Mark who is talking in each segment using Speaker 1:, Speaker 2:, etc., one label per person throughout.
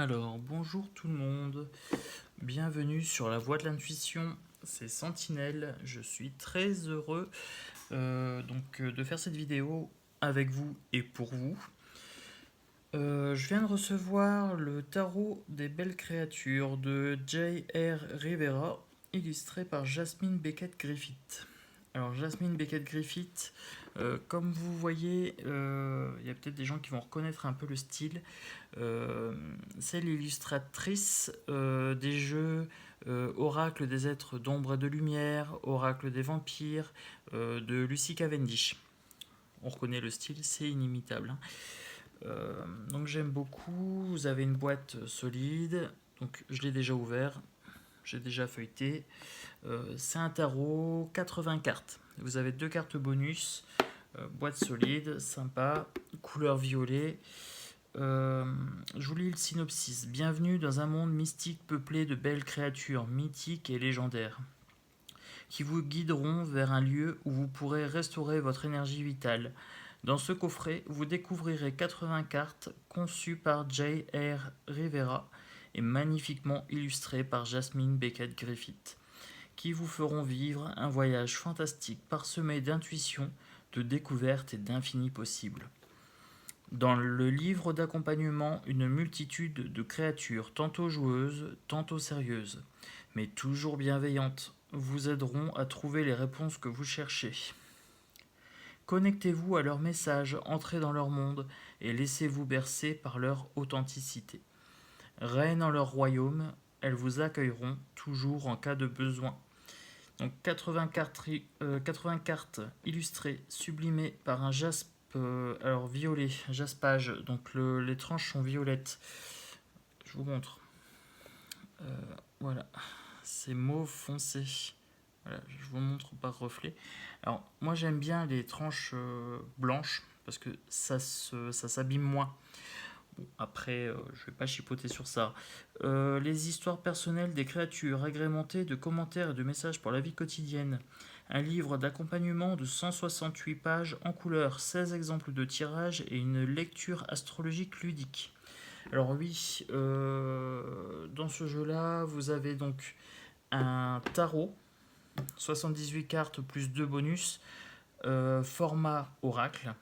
Speaker 1: Alors, bonjour tout le monde, bienvenue sur la voie de l'intuition, c'est Sentinelle, je suis très heureux de faire cette vidéo avec vous et pour vous. Je viens de recevoir le tarot des belles créatures de J.R. Rivera, illustré par Jasmine Beckett Griffith. Alors Jasmine Beckett Griffith, comme vous voyez, il y a peut-être des gens qui vont reconnaître un peu le style. Euh, c'est l'illustratrice des jeux Oracle des êtres d'ombre et de lumière, Oracle des vampires, de Lucy Cavendish. On reconnaît le style, c'est inimitable, hein. Donc j'aime beaucoup. Vous avez une boîte solide, donc je l'ai déjà ouvert, j'ai déjà feuilleté. C'est un tarot 80 cartes. Vous avez deux cartes bonus, boîte solide, sympa, couleur violet. Je vous lis le synopsis. Bienvenue dans un monde mystique peuplé de belles créatures mythiques et légendaires qui vous guideront vers un lieu où vous pourrez restaurer votre énergie vitale. Dans ce coffret, vous découvrirez 80 cartes conçues par J.R. Rivera et magnifiquement illustrées par Jasmine Beckett Griffith, qui vous feront vivre un voyage fantastique parsemé d'intuition, de découvertes et d'infinis possibles. Dans le livre d'accompagnement, une multitude de créatures, tantôt joueuses, tantôt sérieuses, mais toujours bienveillantes, vous aideront à trouver les réponses que vous cherchez. Connectez-vous à leurs messages, entrez dans leur monde et laissez-vous bercer par leur authenticité. Reine en leur royaume, elles vous accueilleront toujours en cas de besoin. Donc 80 cartes illustrées, sublimées par un jaspe alors violet, jaspage, donc les tranches sont violettes. Je vous montre. Voilà, c'est mauve foncé. Voilà, je vous montre par reflet. Alors moi j'aime bien les tranches blanches parce que ça s'abîme moins. Bon, après, je vais pas chipoter sur ça. Les histoires personnelles des créatures, agrémentées de commentaires et de messages pour la vie quotidienne. Un livre d'accompagnement de 168 pages en couleur, 16 exemples de tirages et une lecture astrologique ludique. Alors oui, dans ce jeu-là, vous avez donc un tarot, 78 cartes plus 2 bonus, format oracle.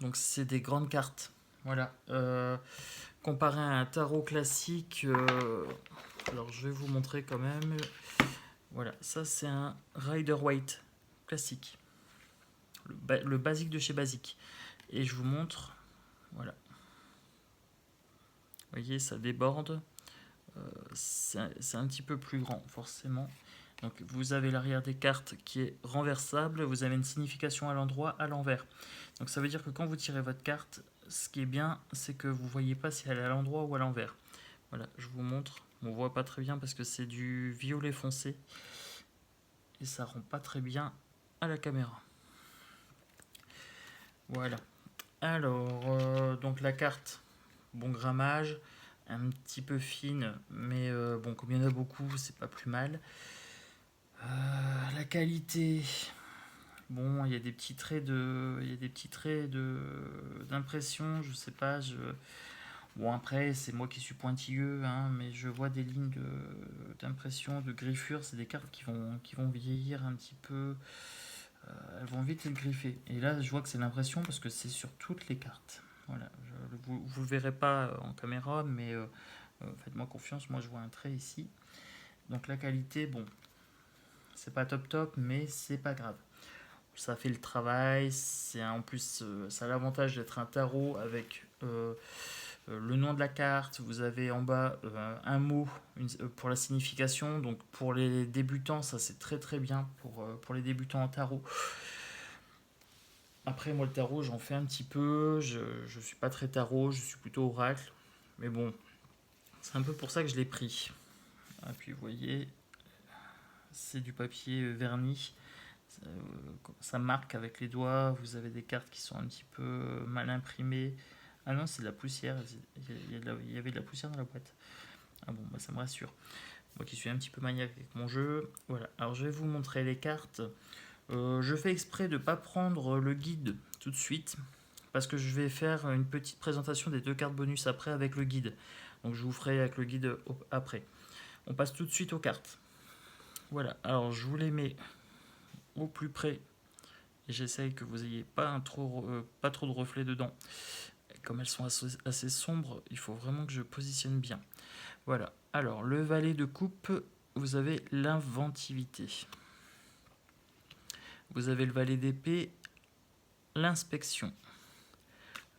Speaker 1: Donc c'est des grandes cartes. Voilà. Comparé à un tarot classique, alors je vais vous montrer quand même. Voilà, ça c'est un Rider-Waite classique, le basique de chez Basique. Et je vous montre, voilà, vous voyez, ça déborde. C'est un petit peu plus grand, forcément. Donc vous avez l'arrière des cartes qui est renversable, vous avez une signification à l'endroit, à l'envers. Donc ça veut dire que quand vous tirez votre carte, ce qui est bien, c'est que vous ne voyez pas si elle est à l'endroit ou à l'envers. Voilà, je vous montre. On voit pas très bien parce que c'est du violet foncé et ça rend pas très bien à la caméra. Voilà. Alors, donc la carte, bon grammage, un petit peu fine, mais bon, comme il y en a beaucoup, c'est pas plus mal. La qualité, bon, il y a des petits traits d'impression, je sais pas. Bon, après, c'est moi qui suis pointilleux, hein, mais je vois des lignes d'impression, de griffure. C'est des cartes qui vont vieillir un petit peu. Elles vont vite être griffées. Et là, je vois que c'est l'impression parce que c'est sur toutes les cartes. Voilà, vous ne le verrez pas en caméra, mais faites-moi confiance, moi je vois un trait ici. Donc la qualité, bon, c'est pas top top, mais c'est pas grave. Ça fait le travail, en plus, ça a l'avantage d'être un tarot avec le nom de la carte, vous avez en bas un mot pour la signification. Donc pour les débutants, ça c'est très très bien pour les débutants en tarot. Après, moi le tarot, j'en fais un petit peu. Je suis pas très tarot, je suis plutôt oracle. Mais bon, c'est un peu pour ça que je l'ai pris. Et puis vous voyez, c'est du papier verni. Ça, ça marque avec les doigts. Vous avez des cartes qui sont un petit peu mal imprimées. Ah non, c'est de la poussière. Il y avait de la poussière dans la boîte. Ah bon, bah ça me rassure. Moi qui suis un petit peu maniaque avec mon jeu. Voilà, alors je vais vous montrer les cartes. Je fais exprès de ne pas prendre le guide tout de suite. Parce que je vais faire une petite présentation des deux cartes bonus après avec le guide. Donc je vous ferai avec le guide après. On passe tout de suite aux cartes. Voilà, alors je vous les mets au plus près. Et j'essaye que vous n'ayez pas trop de reflets dedans. Et comme elles sont assez sombres, il faut vraiment que je positionne bien. Voilà, alors le valet de coupe, vous avez l'inventivité. Vous avez le valet d'épée, l'inspection.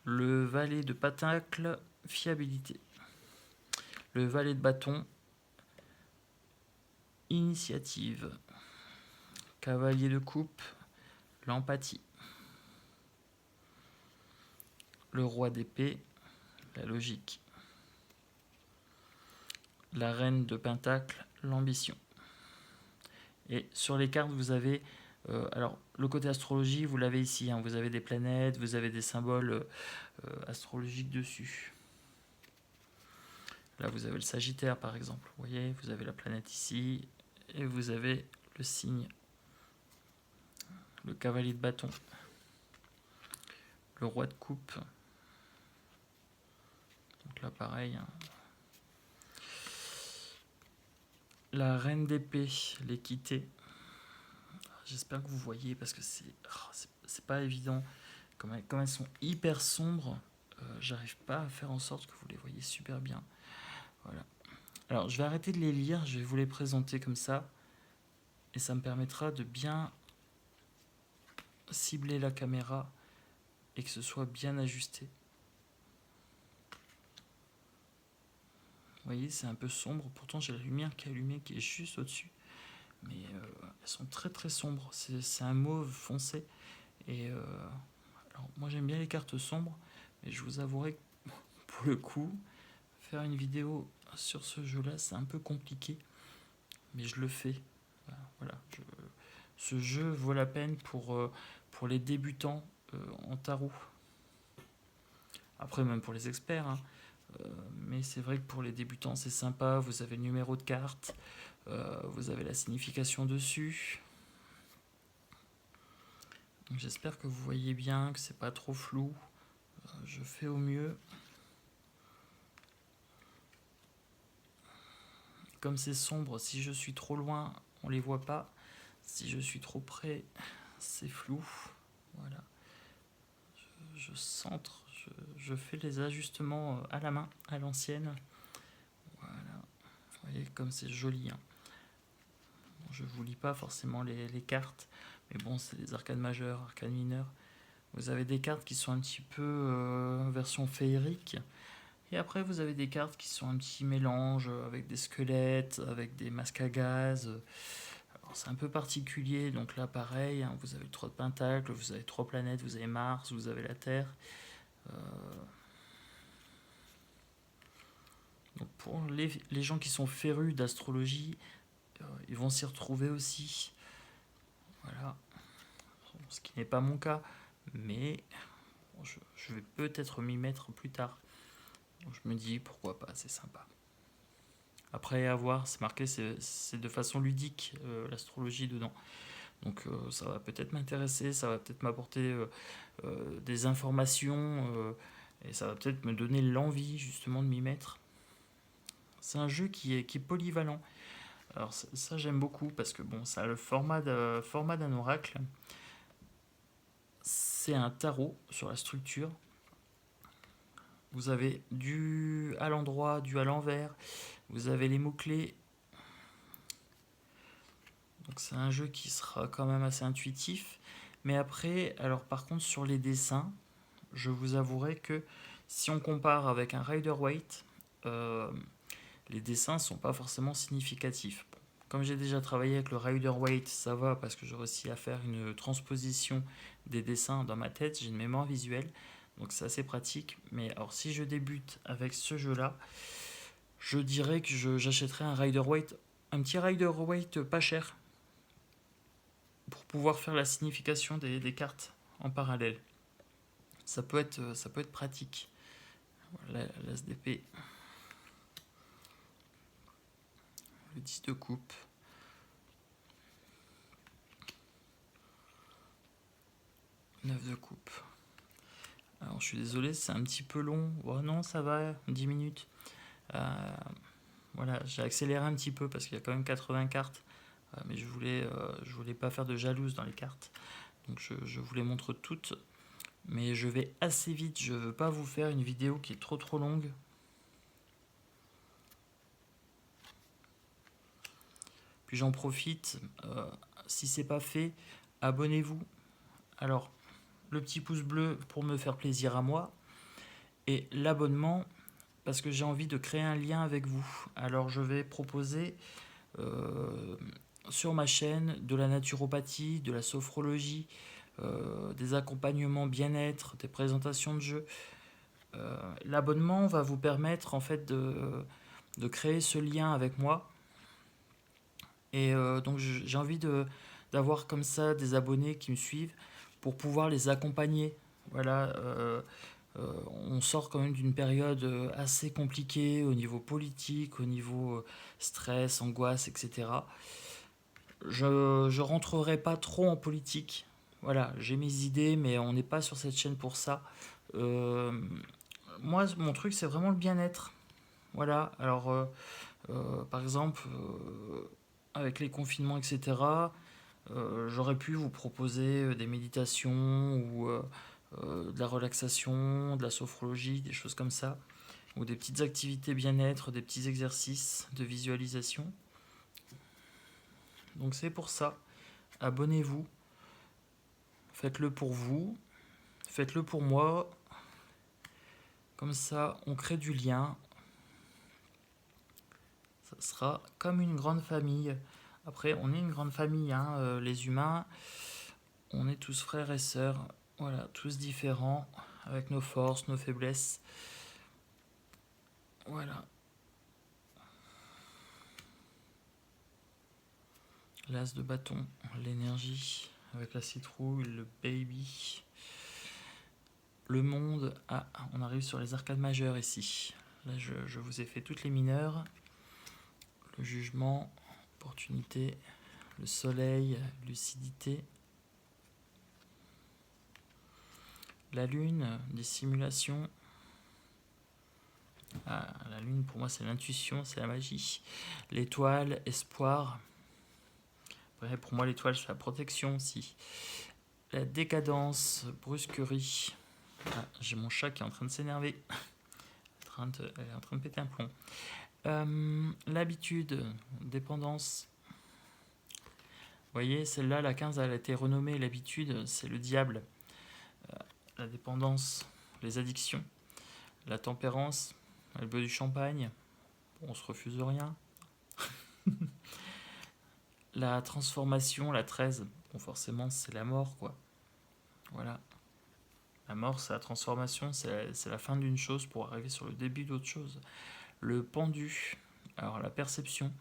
Speaker 1: Le valet de pentacle, fiabilité. Le valet de bâton, initiative. Cavalier de coupe, l'empathie. Le roi d'épée, la logique. La reine de pentacle, l'ambition. Et sur les cartes, vous avez... alors, le côté astrologie, vous l'avez ici. Hein, vous avez des planètes, vous avez des symboles astrologiques dessus. Là, vous avez le Sagittaire, par exemple. Vous voyez, vous avez la planète ici. Et vous avez le signe. Le cavalier de bâton. Le roi de coupe. Donc là, pareil. Hein. La reine d'épée, l'équité. J'espère que vous voyez parce que c'est pas évident. Comme elles sont hyper sombres, j'arrive pas à faire en sorte que vous les voyez super bien. Voilà. Alors, je vais arrêter de les lire, je vais vous les présenter comme ça. Et ça me permettra de bien cibler la caméra et que ce soit bien ajusté. Vous voyez, c'est un peu sombre. Pourtant, j'ai la lumière qui est allumée, qui est juste au-dessus. Mais elles sont très très sombres. C'est un mauve foncé. Et alors, moi, j'aime bien les cartes sombres. Mais je vous avouerai que pour le coup, faire une vidéo sur ce jeu-là, c'est un peu compliqué. Mais je le fais. Voilà. Ce jeu vaut la peine pour les débutants en tarot. Après, même pour les experts. Hein. Mais c'est vrai que pour les débutants, c'est sympa. Vous avez le numéro de carte. Vous avez la signification dessus. J'espère que vous voyez bien, que c'est pas trop flou. Je fais au mieux. Comme c'est sombre, si je suis trop loin, on les voit pas. Si je suis trop près, c'est flou. Voilà. Je centre, je fais les ajustements à la main, à l'ancienne. Voilà. Vous voyez comme c'est joli. Hein. Bon, je vous lis pas forcément les cartes, mais bon, c'est des arcanes majeures, arcanes mineures. Vous avez des cartes qui sont un petit peu version féerique. Et après, vous avez des cartes qui sont un petit mélange avec des squelettes, avec des masques à gaz. Alors, c'est un peu particulier. Donc là, pareil, hein, vous avez le 3 de pentacle, vous avez 3 planètes, vous avez Mars, vous avez la Terre. Donc pour les gens qui sont férus d'astrologie, ils vont s'y retrouver aussi. Voilà. Ce qui n'est pas mon cas, mais je vais peut-être m'y mettre plus tard. Donc je me dis pourquoi pas, c'est sympa. Après à voir, c'est marqué, c'est de façon ludique l'astrologie dedans. Donc ça va peut-être m'intéresser, ça va peut-être m'apporter des informations et ça va peut-être me donner l'envie justement de m'y mettre. C'est un jeu qui est polyvalent. Alors ça j'aime beaucoup parce que bon, ça a le format d'un oracle. C'est un tarot sur la structure. Vous avez du à l'endroit, du à l'envers. Vous avez les mots-clés. Donc c'est un jeu qui sera quand même assez intuitif. Mais après, alors par contre sur les dessins, je vous avouerai que si on compare avec un Rider-Waite, les dessins ne sont pas forcément significatifs. Bon, comme j'ai déjà travaillé avec le Rider-Waite, ça va parce que j'ai réussi à faire une transposition des dessins dans ma tête, j'ai une mémoire visuelle, donc c'est assez pratique. Mais alors si je débute avec ce jeu-là, je dirais que j'achèterais un Rider-Waite, un petit Rider-Waite pas cher, pour pouvoir faire la signification des cartes en parallèle. Ça peut être pratique. Voilà, l'As d'épée. Le 10 de coupe. Neuf de coupe. Alors je suis désolé, c'est un petit peu long. Oh non, ça va, 10 minutes. Voilà, j'ai accéléré un petit peu parce qu'il y a quand même 80 cartes, mais je voulais pas faire de jalouse dans les cartes, donc je vous les montre toutes, mais je vais assez vite, je veux pas vous faire une vidéo qui est trop longue. Puis j'en profite, si c'est pas fait, abonnez-vous. Alors, le petit pouce bleu pour me faire plaisir à moi, et l'abonnement parce que j'ai envie de créer un lien avec vous. Alors je vais proposer euh, sur ma chaîne de la naturopathie, de la sophrologie, des accompagnements bien-être, des présentations de jeux. L'abonnement va vous permettre en fait de créer ce lien avec moi. Et donc j'ai envie d'avoir comme ça des abonnés qui me suivent pour pouvoir les accompagner. Voilà, on sort quand même d'une période assez compliquée au niveau politique, au niveau stress, angoisse, etc. Je rentrerai pas trop en politique. Voilà, j'ai mes idées, mais on n'est pas sur cette chaîne pour ça. Euh, Moi, mon truc, c'est vraiment le bien-être. Voilà, alors par exemple, avec les confinements, etc., j'aurais pu vous proposer des méditations ou de la relaxation, de la sophrologie, des choses comme ça, ou des petites activités bien-être, des petits exercices de visualisation. Donc c'est pour ça, abonnez-vous, faites-le pour vous, faites-le pour moi, comme ça on crée du lien, ça sera comme une grande famille. Après, on est une grande famille, hein, les humains, on est tous frères et sœurs, voilà, tous différents, avec nos forces, nos faiblesses. Voilà, l'as de bâton, l'énergie, avec la citrouille, le baby. Le monde, ah, on arrive sur les arcades majeures ici. Là, je vous ai fait toutes les mineures. Le jugement, opportunité, le soleil, lucidité. La lune, dissimulation. Ah, la lune, pour moi, c'est l'intuition, c'est la magie. L'étoile, espoir. Après, pour moi, l'étoile, c'est la protection aussi. La décadence, brusquerie. Ah, j'ai mon chat qui est en train de s'énerver. Elle est en train de péter un plomb. L'habitude, dépendance. Vous voyez, celle-là, la 15, elle a été renommée. L'habitude, c'est le diable. La dépendance, les addictions. La tempérance, elle boit du champagne. Bon, on se refuse rien. La transformation, la 13, bon, forcément, c'est la mort, quoi. Voilà. La mort, c'est la transformation, c'est la fin d'une chose pour arriver sur le début d'autre chose. Le pendu, alors la perception.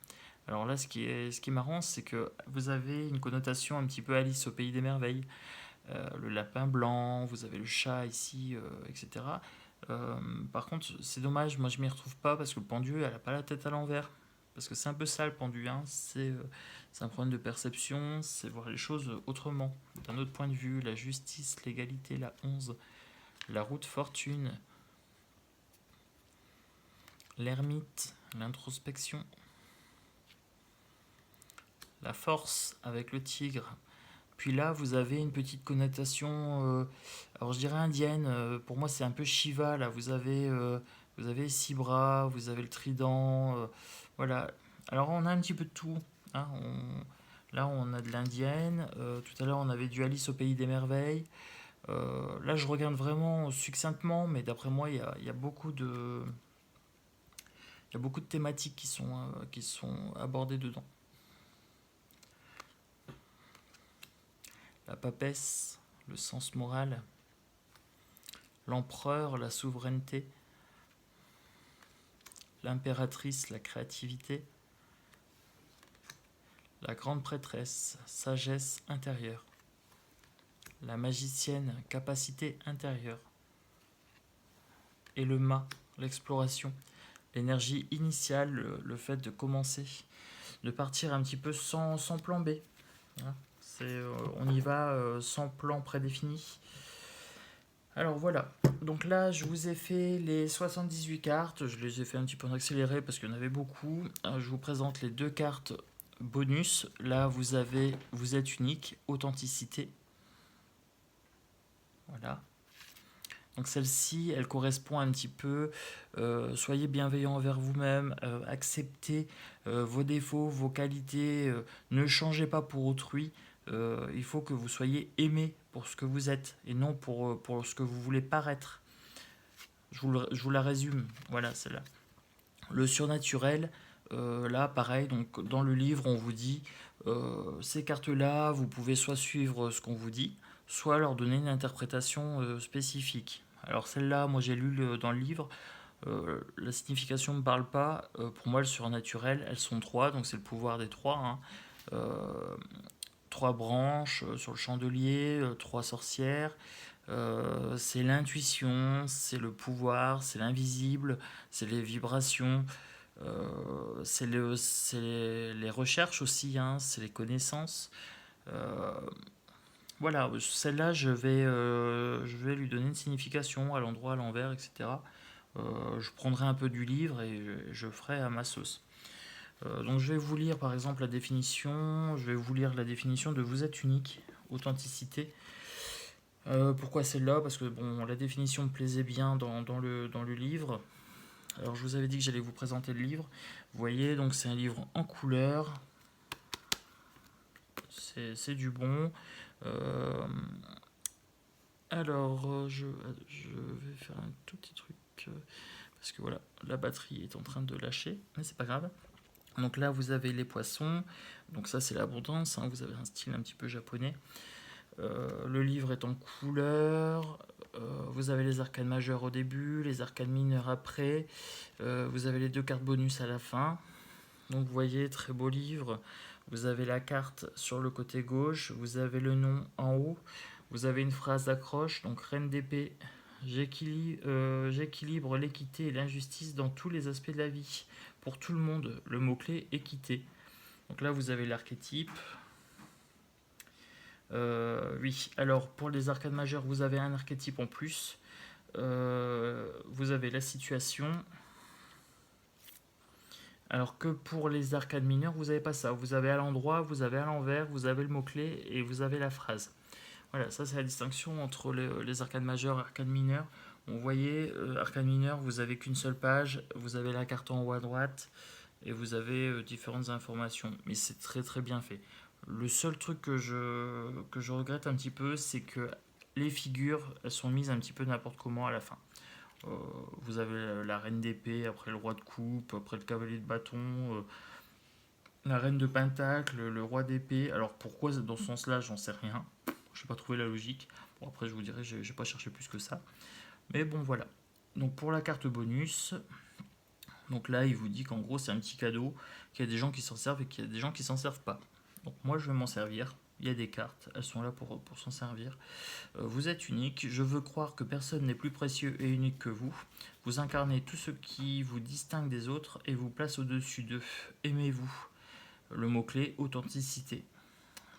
Speaker 1: Alors là, ce qui est marrant, c'est que vous avez une connotation un petit peu Alice au pays des merveilles. Le lapin blanc, vous avez le chat ici, etc. Par contre, c'est dommage, moi je m'y retrouve pas parce que le pendu, elle a pas la tête à l'envers. Parce que c'est un peu ça le pendu, hein. C'est un problème de perception, c'est voir les choses autrement, d'un autre point de vue. La justice, l'égalité, la 11, la route fortune, l'ermite, l'introspection, la force avec le tigre. Puis là, vous avez une petite connotation, alors je dirais indienne. Pour moi, c'est un peu Shiva. Là, vous avez 6 bras, vous avez le trident. Voilà. Alors, on a un petit peu de tout, hein. Là, on a de l'indienne. Tout à l'heure, on avait du Alice au pays des merveilles. Là, je regarde vraiment succinctement, mais d'après moi, il y a beaucoup il y a beaucoup de thématiques qui sont abordées dedans. La papesse, le sens moral, l'empereur, la souveraineté, l'impératrice, la créativité, la grande prêtresse, sagesse intérieure, la magicienne, capacité intérieure, et le mât, l'exploration, l'énergie initiale, le fait de commencer, de partir un petit peu sans plan B. Hein. On y va sans plan prédéfini. Alors voilà, donc là je vous ai fait les 78 cartes, je les ai fait un petit peu en accéléré parce qu'il y en avait beaucoup. Je vous présente les deux cartes bonus. Là vous avez vous êtes unique, authenticité. Voilà. Donc celle-ci, elle correspond un petit peu, soyez bienveillant envers vous-même, acceptez vos défauts, vos qualités, ne changez pas pour autrui. Il faut que vous soyez aimé pour ce que vous êtes et non pour ce que vous voulez paraître. Je vous la résume, voilà celle-là. Le surnaturel, là pareil, donc dans le livre on vous dit, ces cartes-là, vous pouvez soit suivre ce qu'on vous dit, soit leur donner une interprétation spécifique. Alors celle-là, moi j'ai lu dans le livre, la signification ne me parle pas. Pour moi, le surnaturel, elles sont trois, donc c'est le pouvoir des trois, hein. Euh, Trois branches sur le chandelier, trois sorcières. C'est l'intuition, c'est le pouvoir, c'est l'invisible, c'est les vibrations, c'est les recherches aussi, hein, c'est les connaissances. Euh, voilà, celle-là, je vais lui donner une signification à l'endroit, à l'envers, etc. Je prendrai un peu du livre et je ferai à ma sauce. Donc je vais vous lire par exemple la définition, je vais vous lire la définition de vous êtes unique, authenticité. Pourquoi celle-là? Parce que bon, la définition me plaisait bien dans le livre. Alors je vous avais dit que j'allais vous présenter le livre. Vous voyez, donc c'est un livre en couleur, c'est du bon. Euh, je vais faire un tout petit truc, parce que voilà, la batterie est en train de lâcher, mais c'est pas grave. Donc là, vous avez les poissons. Donc ça, c'est l'abondance, hein. Vous avez un style un petit peu japonais. Le livre est en couleur. Vous avez les arcanes majeures au début, les arcanes mineures après. Vous avez les deux cartes bonus à la fin. Donc vous voyez, très beau livre. Vous avez la carte sur le côté gauche. Vous avez le nom en haut. Vous avez une phrase d'accroche. Donc reine d'épée. J'équilibre l'équité et l'injustice dans tous les aspects de la vie. Pour tout le monde, le mot-clé équité. Donc là, vous avez l'archétype. Oui, alors pour les arcades majeures, vous avez un archétype en plus. Vous avez la situation. Alors que pour les arcades mineures, vous n'avez pas ça. Vous avez à l'endroit, vous avez à l'envers, vous avez le mot-clé et vous avez la phrase. Voilà, ça c'est la distinction entre les arcades majeures et arcades mineures. Vous voyez, arcade mineure, vous avez qu'une seule page, vous avez la carte en haut à droite et vous avez différentes informations. Mais c'est très très bien fait. Le seul truc que je regrette un petit peu, c'est que les figures, elles sont mises un petit peu n'importe comment à la fin. Euh, Vous avez la reine d'épée, après le roi de coupe, après le cavalier de bâton, la reine de pentacle, le roi d'épée. Alors pourquoi dans ce sens-là, j'en sais rien. Je n'ai pas trouvé la logique. Bon, après, je vous dirai, j'ai pas cherché plus que ça. Mais bon, voilà. Donc pour la carte bonus, donc là, il vous dit qu'en gros, c'est un petit cadeau, qu'il y a des gens qui s'en servent et qu'il y a des gens qui s'en servent pas. Donc moi, je vais m'en servir. Il y a des cartes, elles sont là pour s'en servir. Vous êtes unique, je veux croire que personne n'est plus précieux et unique que vous. Vous incarnez tout ce qui vous distingue des autres et vous place au-dessus d'eux. Aimez-vous. Le mot-clé, authenticité.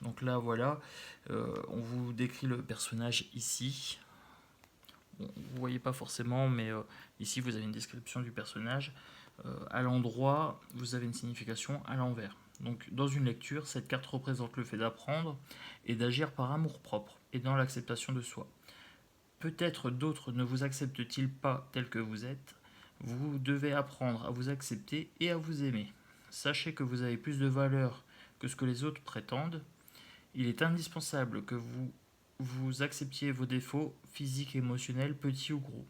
Speaker 1: Donc là, voilà, on vous décrit le personnage ici. Bon, vous ne voyez pas forcément, mais ici, vous avez une description du personnage. À l'endroit, vous avez une signification à l'envers. Donc, dans une lecture, cette carte représente le fait d'apprendre et d'agir par amour-propre et dans l'acceptation de soi. Peut-être d'autres ne vous acceptent-ils pas tel que vous êtes. Vous devez apprendre à vous accepter et à vous aimer. Sachez que vous avez plus de valeur que ce que les autres prétendent. Il est indispensable que vous acceptiez vos défauts physiques et émotionnels, petits ou gros.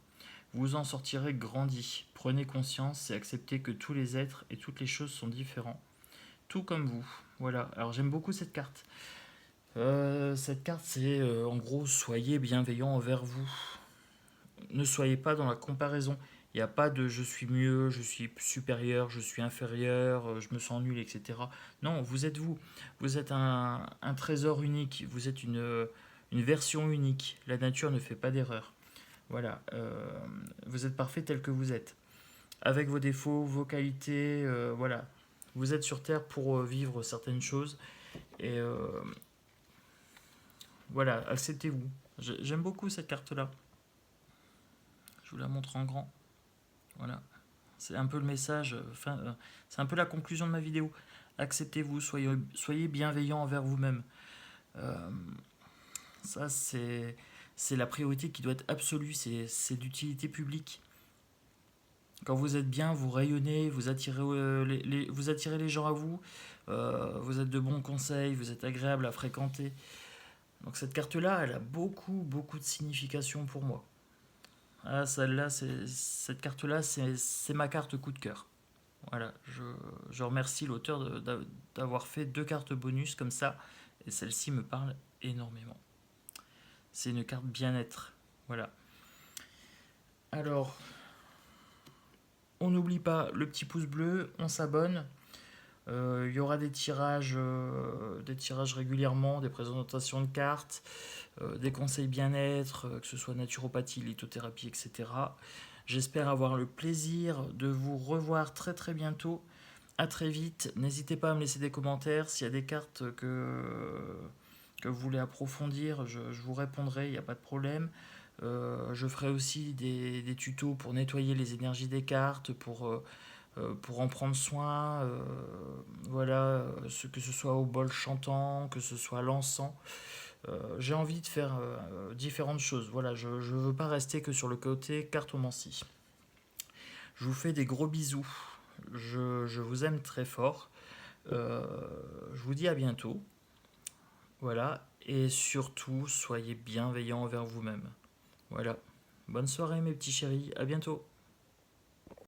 Speaker 1: Vous en sortirez grandi. Prenez conscience et acceptez que tous les êtres et toutes les choses sont différents, tout comme vous. Voilà, alors j'aime beaucoup cette carte. Cette carte, c'est en gros, soyez bienveillant envers vous. Ne soyez pas dans la comparaison. Il n'y a pas de je suis mieux, je suis supérieur, je suis inférieur, je me sens nul, etc. Non, vous êtes vous. Vous êtes un trésor unique. Vous êtes une version unique. La nature ne fait pas d'erreur. Voilà. Vous êtes parfait tel que vous êtes. Avec vos défauts, vos qualités, voilà. Vous êtes sur Terre pour vivre certaines choses. Et voilà, acceptez-vous. J'aime beaucoup cette carte-là. Je vous la montre en grand. Voilà. C'est un peu le message, c'est un peu la conclusion de ma vidéo. Acceptez-vous, soyez bienveillant envers vous-même. Euh, Ça, c'est la priorité qui doit être absolue, c'est d'utilité publique. Quand vous êtes bien, vous rayonnez, vous attirez les gens à vous, vous êtes de bons conseils, vous êtes agréable à fréquenter. Donc cette carte-là, elle a beaucoup, beaucoup de signification pour moi. Ah, cette carte-là, c'est ma carte coup de cœur. Voilà, je remercie l'auteur d'avoir fait 2 cartes bonus comme ça, et celle-ci me parle énormément. C'est une carte bien-être. Voilà. Alors, on n'oublie pas le petit pouce bleu, on s'abonne. Il y aura des tirages régulièrement, des présentations de cartes, des conseils bien-être, que ce soit naturopathie, lithothérapie, etc. J'espère avoir le plaisir de vous revoir très très bientôt. À très vite. N'hésitez pas à me laisser des commentaires. S'il y a des cartes que vous voulez approfondir, je vous répondrai, il n'y a pas de problème. Je ferai aussi des tutos pour nettoyer les énergies des cartes, pour en prendre soin. Voilà, que ce soit au bol chantant, que ce soit l'encens. J'ai envie de faire différentes choses. Voilà, je ne veux pas rester que sur le côté cartomancie. Je vous fais des gros bisous. Je vous aime très fort. Euh, je vous dis à bientôt. Voilà. Et surtout, soyez bienveillants envers vous-même. Voilà. Bonne soirée mes petits chéris. À bientôt.